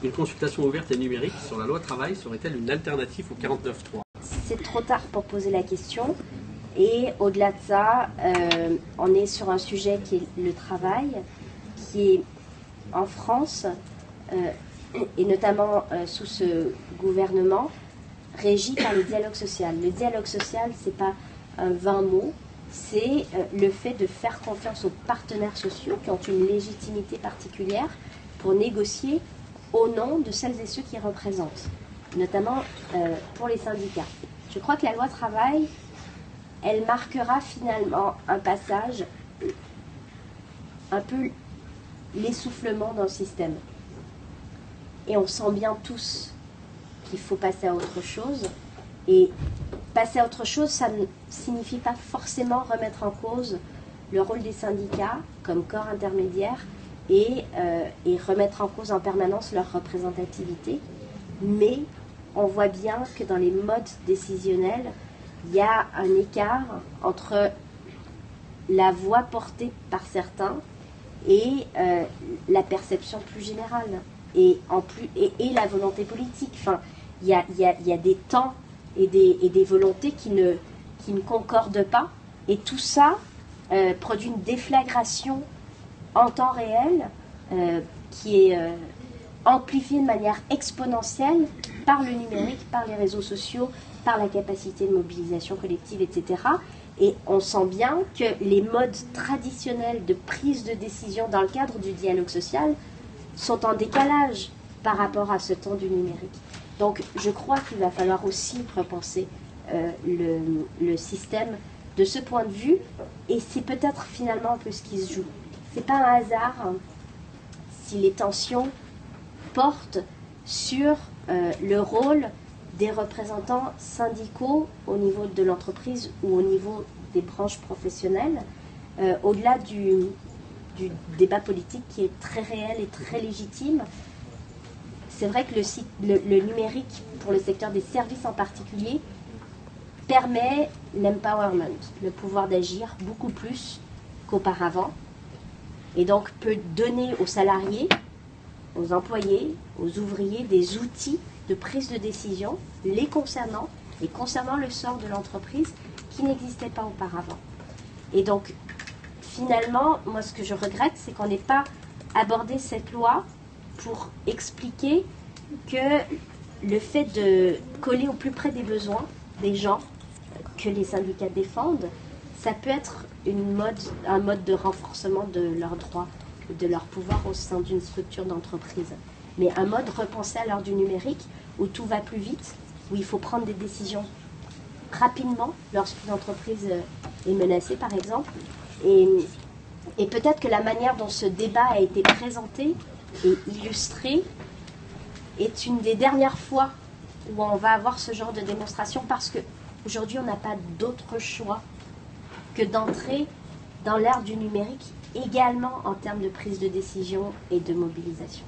Une consultation ouverte et numérique sur la loi travail serait-elle une alternative au 49.3? C'est trop tard pour poser la question. Et au-delà de ça, on est sur un sujet qui est le travail, qui est en France, et notamment sous ce gouvernement, régi par le dialogue social. Le dialogue social, ce n'est pas un vain mot, c'est le fait de faire confiance aux partenaires sociaux qui ont une légitimité particulière pour négocier au nom de celles et ceux qui représentent, notamment pour les syndicats. Je crois que la loi travail, elle marquera finalement un passage, un peu l'essoufflement d'un système. Et on sent bien tous qu'il faut passer à autre chose. Et passer à autre chose, ça ne signifie pas forcément remettre en cause le rôle des syndicats comme corps intermédiaire et remettre en cause en permanence leur représentativité. Mais on voit bien que dans les modes décisionnels, il y a un écart entre la voix portée par certains et la perception plus générale et la volonté politique. Enfin, il y a des temps et des volontés qui ne concordent pas, et tout ça produit une déflagration en temps réel qui est amplifiée de manière exponentielle par le numérique, par les réseaux sociaux, par la capacité de mobilisation collective, etc. Et on sent bien que les modes traditionnels de prise de décision dans le cadre du dialogue social sont en décalage par rapport à ce temps du numérique. Donc je crois qu'il va falloir aussi repenser le système de ce point de vue, et c'est peut-être finalement un peu ce qui se joue. C'est pas un hasard si les tensions portent sur le rôle des représentants syndicaux au niveau de l'entreprise ou au niveau des branches professionnelles, au-delà du débat politique qui est très réel et très légitime. C'est vrai que le numérique, pour le secteur des services en particulier, permet l'empowerment, le pouvoir d'agir beaucoup plus qu'auparavant, et donc peut donner aux salariés, aux employés, aux ouvriers des outils de prise de décision les concernant et concernant le sort de l'entreprise qui n'existait pas auparavant. Et donc, finalement, moi ce que je regrette, c'est qu'on n'ait pas abordé cette loi pour expliquer que le fait de coller au plus près des besoins des gens que les syndicats défendent, ça peut être un mode de renforcement de leurs droits, de leur pouvoir au sein d'une structure d'entreprise. Mais un mode repensé à l'heure du numérique, où tout va plus vite, où il faut prendre des décisions rapidement lorsqu'une entreprise est menacée, par exemple. Et peut-être que la manière dont ce débat a été présenté et illustré est une des dernières fois où on va avoir ce genre de démonstration, parce qu'aujourd'hui, on n'a pas d'autre choix que d'entrer dans l'ère du numérique, également en termes de prise de décision et de mobilisation.